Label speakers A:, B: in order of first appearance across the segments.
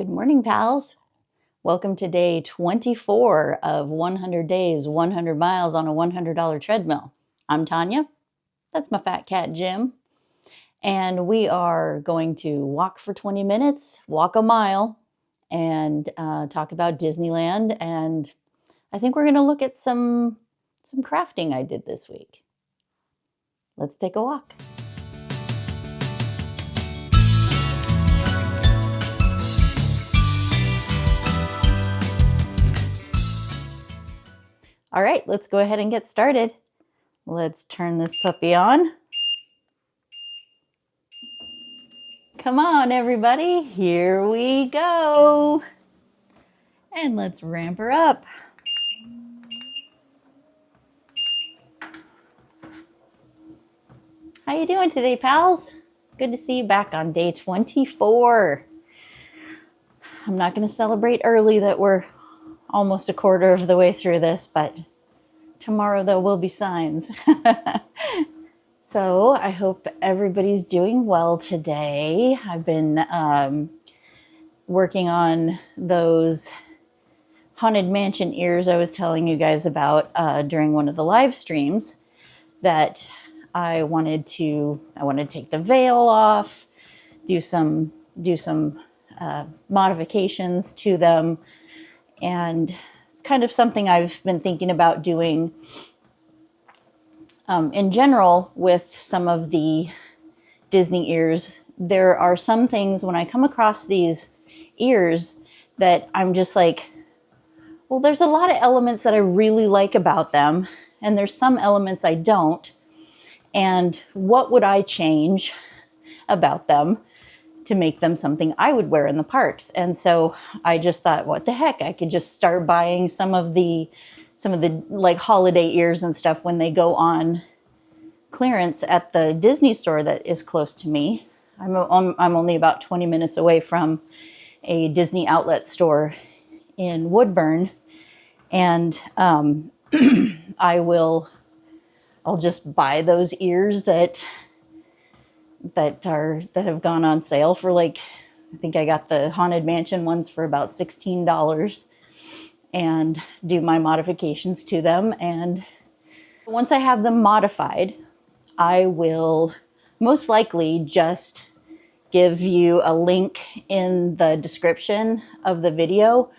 A: Good morning, pals. Welcome to day 24 of 100 days, 100 miles on a $100 treadmill. I'm Tanya. That's my fat cat, Jim. And we are going to walk for 20 minutes, walk a mile, and talk about Disneyland. And I think we're going to look at some crafting I did this week. Let's take a walk. All right, let's go ahead and get started. Let's turn this puppy on. Come on, everybody, here we go. And let's ramp her up. How you doing today, pals? Good to see you back on day 24. I'm not going to celebrate early that we're almost a quarter of the way through this, but tomorrow there will be signs. So I hope everybody's doing well today. I've been working on those Haunted Mansion ears I was telling you guys about during one of the live streams, that I wanted to take the veil off, do some modifications to them, and it's kind of something I've been thinking about doing in general with some of the Disney ears. There are some things when I come across these ears that I'm just like, well, there's a lot of elements that I really like about them, and there's some elements I don't. And what would I change about them to make them something I would wear in the parks? And so I just thought, what the heck? I could just start buying some of the like holiday ears and stuff when they go on clearance at the Disney store that is close to me. I'm only about 20 minutes away from a Disney outlet store in Woodburn, and I'll just buy those ears that have gone on sale for, like, I think I got the Haunted Mansion ones for about $16, and do my modifications to them. And once I have them modified, I will most likely just give you a link in the description of the video,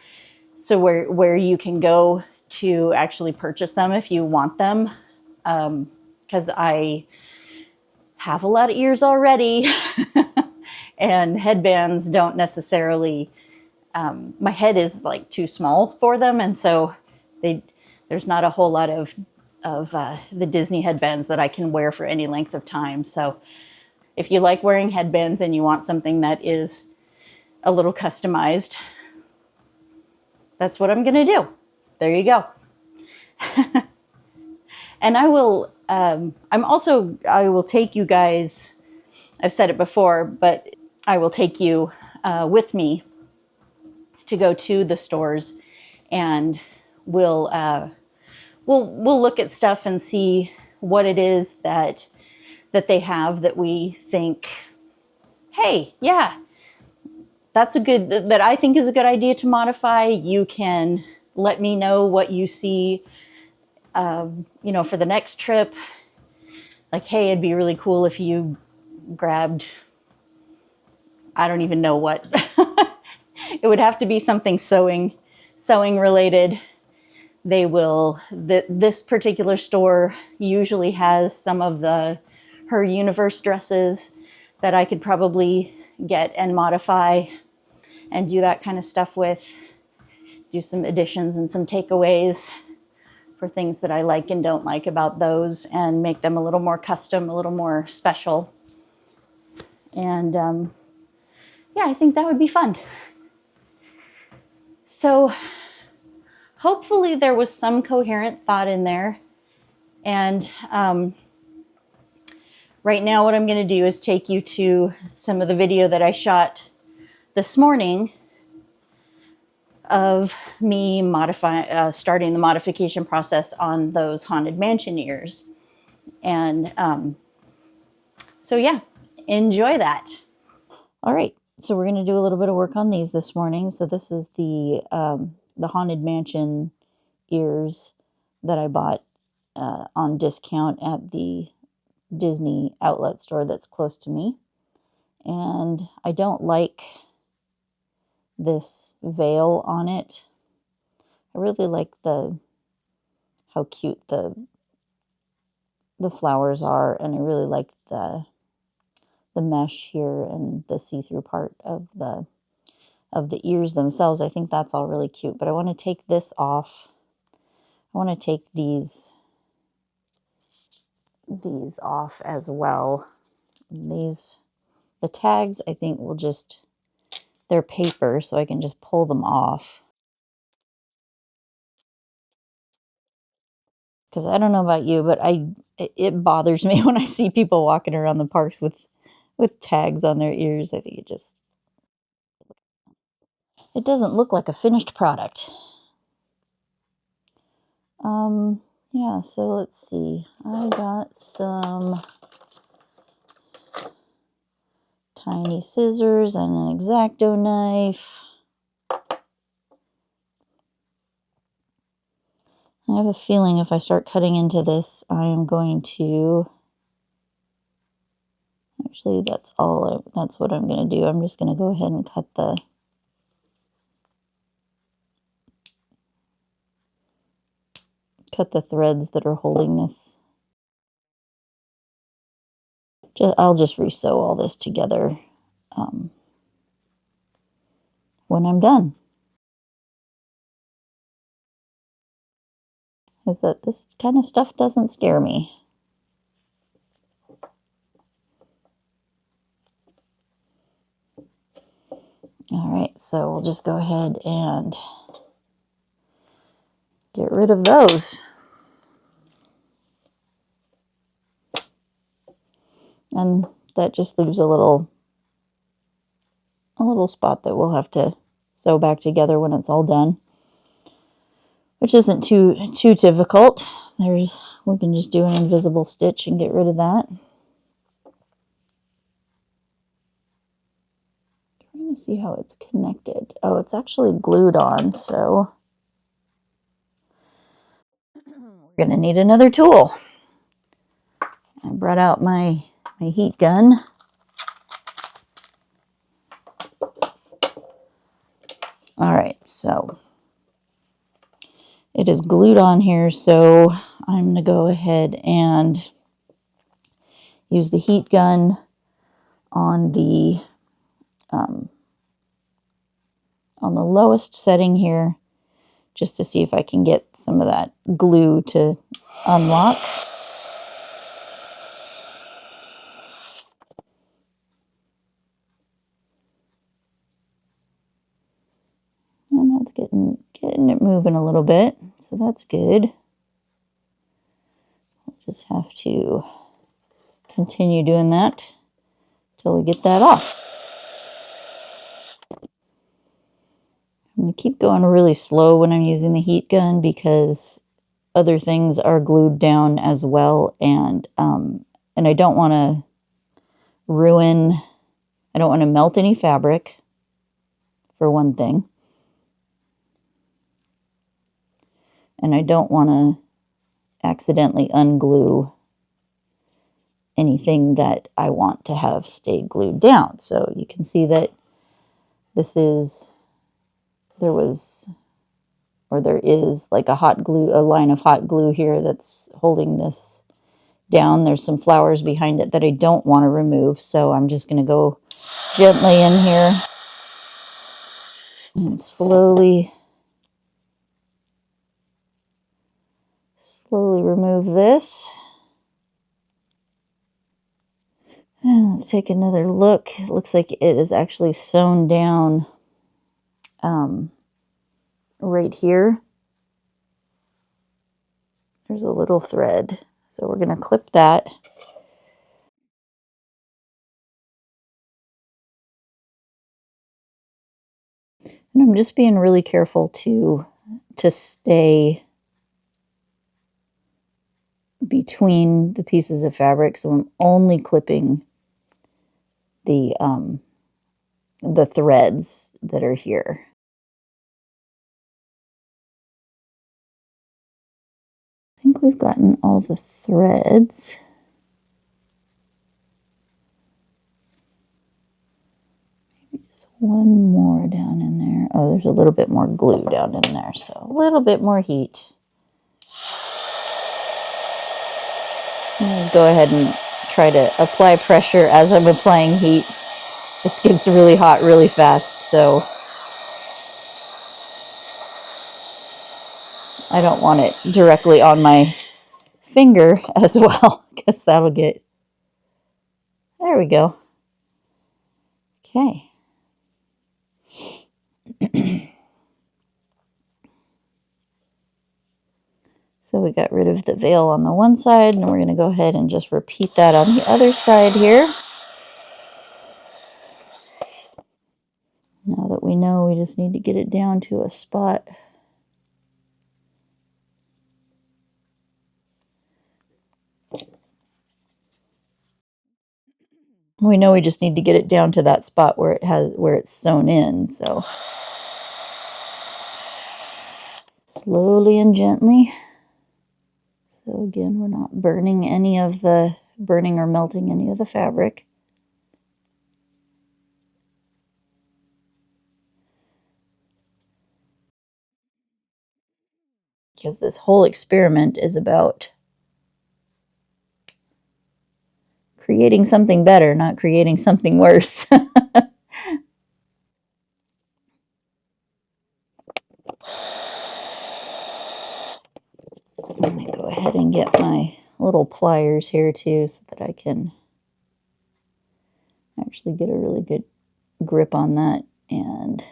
A: so where you can go to actually purchase them if you want them, because I have a lot of ears already and headbands don't necessarily, my head is like too small for them, and so there's not a whole lot of the Disney headbands that I can wear for any length of time. So if you like wearing headbands and you want something that is a little customized, that's what I'm gonna do. There you go. And I will take you guys, I've said it before, but I will take you with me to go to the stores, and we'll look at stuff and see what it is that they have that we think, hey, yeah, that I think is a good idea to modify. You can let me know what you see, for the next trip. Like, hey, it'd be really cool if you grabbed, I don't even know what. It would have to be something sewing related. This particular store usually has some of her universe dresses that I could probably get and modify and do that kind of stuff with. Do some additions and some takeaways for things that I like and don't like about those, and make them a little more custom, a little more special. And yeah, I think that would be fun. So hopefully there was some coherent thought in there. And right now what I'm going to do is take you to some of the video that I shot this morning of me starting the modification process on those Haunted Mansion ears. And so yeah, enjoy that. All right, So we're going to do a little bit of work on these this morning. So this is the Haunted Mansion ears that I bought on discount at the Disney outlet store that's close to me. And I don't like this veil on it. I really like how cute the flowers are, and I really like the mesh here and the see-through part of the ears themselves. I think that's all really cute, but I want to take this off. I want to take these off as well. The tags, I think, they're paper, so I can just pull them off. Because I don't know about you, but it bothers me when I see people walking around the parks with tags on their ears. I think it doesn't look like a finished product. Yeah, so let's see. I got some tiny scissors and an X-Acto knife. I have a feeling if I start cutting into this, I am going to... Actually, that's what I'm going to do. I'm just going to go ahead and cut the threads that are holding this. I'll just resew all this together when I'm done. Is that this kind of stuff doesn't scare me. All right, so we'll just go ahead and get rid of those. And that just leaves a little spot that we'll have to sew back together when it's all done, which isn't too difficult. We can just do an invisible stitch and get rid of that. Trying to see how it's connected. Oh, it's actually glued on, so we're going to need another tool. I brought out my heat gun. All right, so it is glued on here, so I'm going to go ahead and use the heat gun on the lowest setting here, just to see if I can get some of that glue to unlock. And that's getting it moving a little bit, so that's good. We'll just have to continue doing that till we get that off. I'm going to keep going really slow when I'm using the heat gun because other things are glued down as well, and I don't want to I don't want to melt any fabric, for one thing. And I don't want to accidentally unglue anything that I want to have stay glued down. So you can see that there is like a line of hot glue here that's holding this down. There's some flowers behind it that I don't want to remove, so I'm just going to go gently in here and slowly remove this. And let's take another look. It looks like it is actually sewn down right here. There's a little thread. So we're going to clip that. And I'm just being really careful to stay between the pieces of fabric. So I'm only clipping the the threads that are here. I think we've gotten all the threads. Maybe just one more down in there. Oh, there's a little bit more glue down in there, so a little bit more heat. I'm going to go ahead and try to apply pressure as I'm applying heat. This gets really hot really fast, so I don't want it directly on my finger as well, because that'll get... There we go. Okay. So we got rid of the veil on the one side, and we're going to go ahead and just repeat that on the other side here. Now that we know, we just need to get it down to a spot. We know we just need to get it down to that spot where it's sewn in, so slowly and gently. So again, we're not burning or melting any of the fabric. Because this whole experiment is about creating something better, not creating something worse. I'm going to go ahead and get my little pliers here too, so that I can actually get a really good grip on that and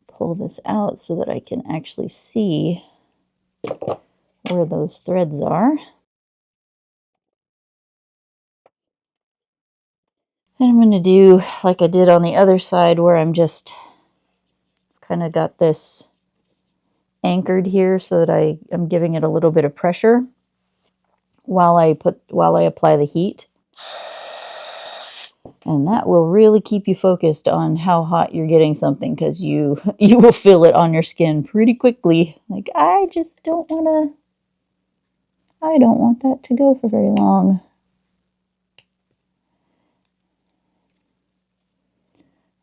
A: pull this out so that I can actually see where those threads are. And I'm going to do like I did on the other side, where I'm just kind of got this anchored here so that I'm giving it a little bit of pressure while I apply the heat. And that will really keep you focused on how hot you're getting something, because you will feel it on your skin pretty quickly. Like, I don't want that to go for very long.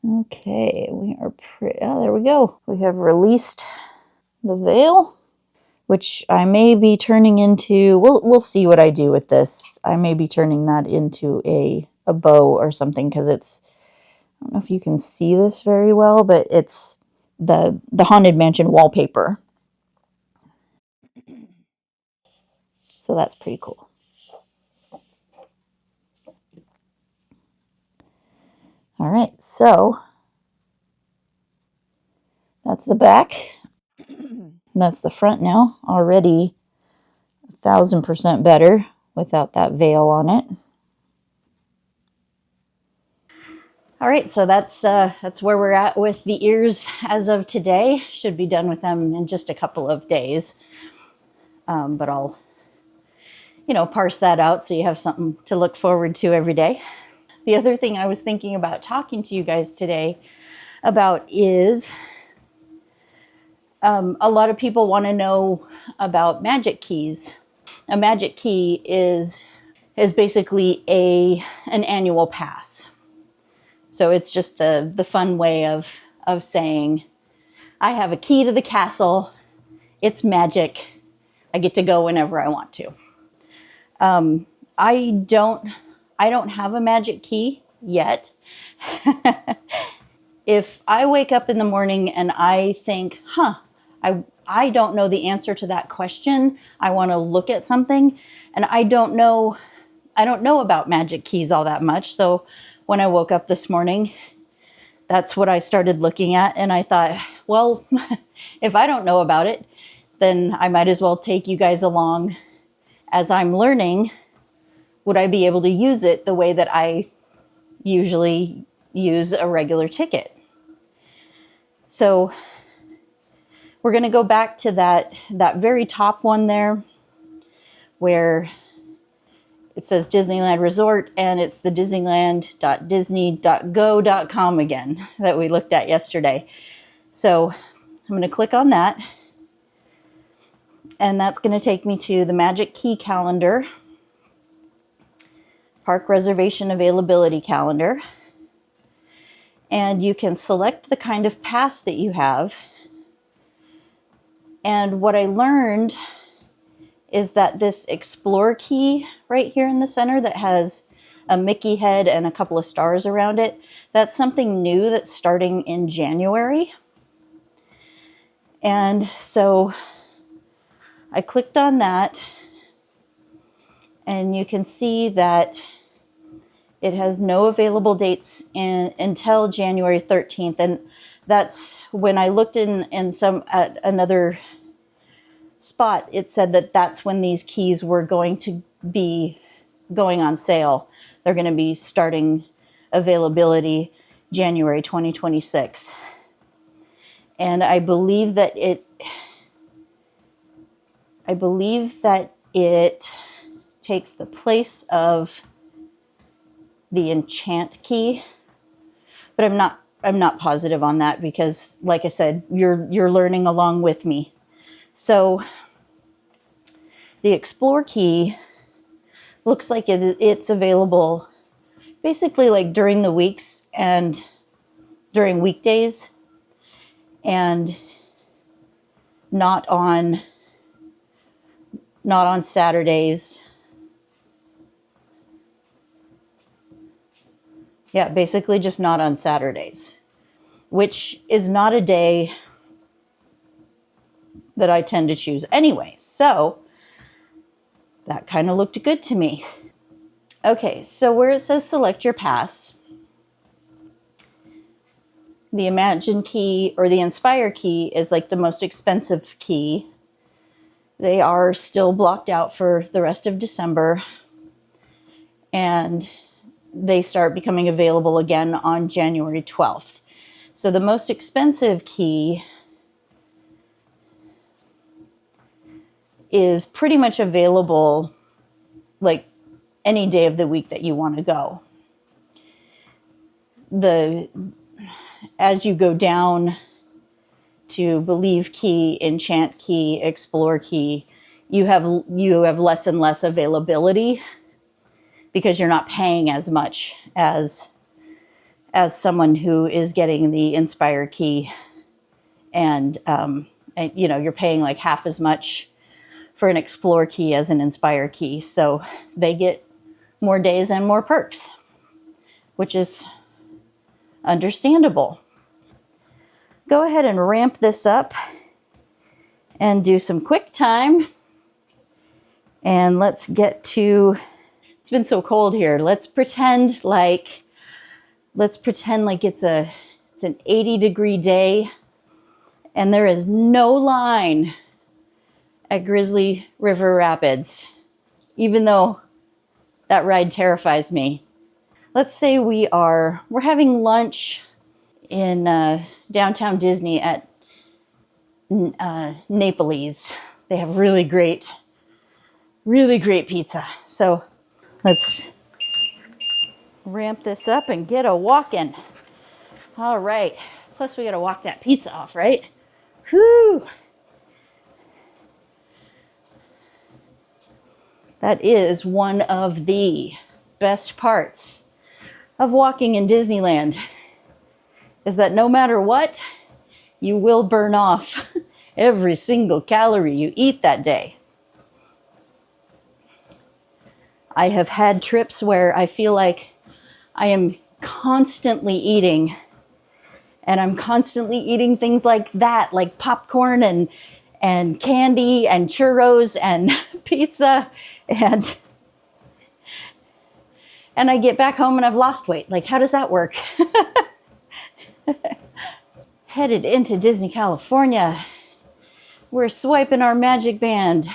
A: Okay, there we go. We have released the veil, which I may be turning into, we'll see what I do with this. I may be turning that into a bow or something, because I don't know if you can see this very well, but it's the Haunted Mansion wallpaper. So that's pretty cool. All right, so that's the back. That's the front now. Already 1,000% better without that veil on it. All right, so that's where we're at with the ears as of today. Should be done with them in just a couple of days. But I'll, parse that out so you have something to look forward to every day. The other thing I was thinking about talking to you guys today about is a lot of people want to know about magic keys. A magic key is basically an annual pass. So it's just the fun way of saying, I have a key to the castle. It's magic. I get to go whenever I want to. I don't have a magic key yet. If I wake up in the morning and I think, I don't know the answer to that question, I want to look at something, and I don't know about magic keys all that much. So when I woke up this morning, that's what I started looking at, and I thought, well, if I don't know about it, then I might as well take you guys along as I'm learning. Would I be able to use it the way that I usually use a regular ticket? So we're going to go back to that very top one there, where it says Disneyland Resort, and it's the disneyland.disney.go.com again that we looked at yesterday. So I'm going to click on that, and that's going to take me to the Magic Key calendar, park reservation availability calendar, and you can select the kind of pass that you have. And what I learned is that this Explore key right here in the center that has a Mickey head and a couple of stars around it, that's something new that's starting in January. And so I clicked on that, and you can see that it has no available dates until January 13th. And that's when I looked at another spot, it said that that's when these keys were going to be going on sale. They're going to be starting availability January 2026. And I believe that it takes the place of the enchant key, but I'm not positive on that because, like I said, you're learning along with me. So the Explore key looks like it's available basically like during the weeks and during weekdays, and not on Saturdays. Yeah, basically just not on Saturdays, which is not a day that I tend to choose anyway. So that kind of looked good to me. Okay, so where it says select your pass, the Imagine key or the Inspire key is like the most expensive key. They are still blocked out for the rest of December, and they start becoming available again on January 12th. So the most expensive key is pretty much available like any day of the week that you want to go. As you go down to Believe key, Enchant key, Explore key, you have less and less availability because you're not paying as much as someone who is getting the Inspire key, and you're paying like half as much for an Explore key as an Inspire key. So they get more days and more perks, which is understandable. Go ahead and ramp this up and do some quick time. And let's get to, it's been so cold here. Let's pretend like it's an 80-degree day and there is no line at Grizzly River Rapids, even though that ride terrifies me. Let's say we're having lunch in downtown Disney at Naples. They have really great pizza. So let's ramp this up and get a walk-in. All right. Plus we got to walk that pizza off, right? Whew. That is one of the best parts of walking in Disneyland, is that no matter what, you will burn off every single calorie you eat that day. I have had trips where I feel like I am constantly eating, and I'm constantly eating things like that, like popcorn and candy and churros and pizza, and I get back home and I've lost weight. Like, how does that work? Headed into Disney, California. We're swiping our Magic Band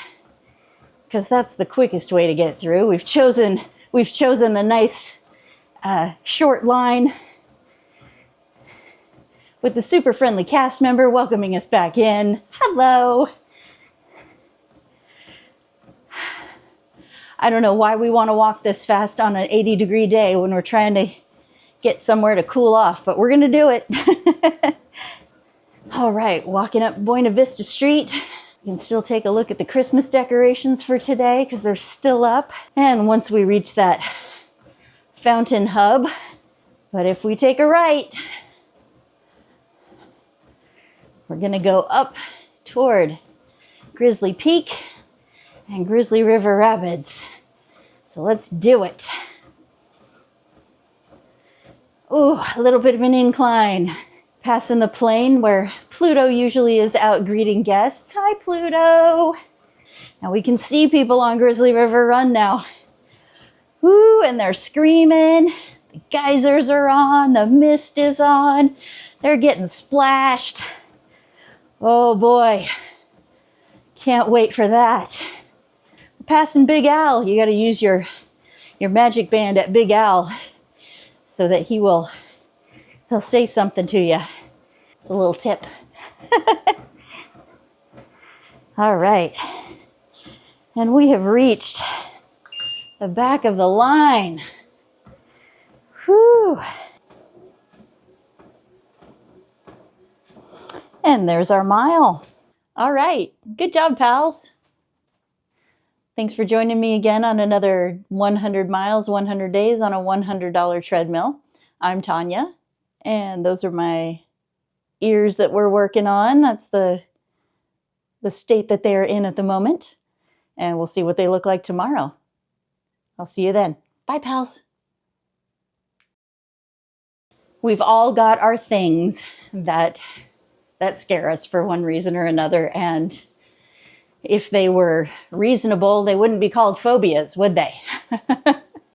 A: because that's the quickest way to get through. We've chosen the nice short line with the super friendly cast member welcoming us back in. Hello. I don't know why we want to walk this fast on an 80-degree day when we're trying to get somewhere to cool off, but we're going to do it. All right, walking up Buena Vista Street. You can still take a look at the Christmas decorations for today because they're still up. And once we reach that fountain hub, but if we take a right, we're going to go up toward Grizzly Peak and Grizzly River Rapids. So let's do it. Ooh, a little bit of an incline. Passing the plane where Pluto usually is out greeting guests. Hi, Pluto. Now we can see people on Grizzly River Run now. Woo, and they're screaming. The geysers are on. The mist is on. They're getting splashed. Oh boy. Can't wait for that. Passing Big Al. You got to use your magic band at Big Al so that he'll say something to you. It's a little tip. All right. And we have reached the back of the line. Whew. And there's our mile. All right. Good job, pals. Thanks for joining me again on another 100 miles, 100 days on a $100 treadmill. I'm Tanya, and those are my ears that we're working on. That's the state that they're in at the moment. And we'll see what they look like tomorrow. I'll see you then. Bye, pals. We've all got our things that scare us for one reason or another, and if they were reasonable, they wouldn't be called phobias, would they?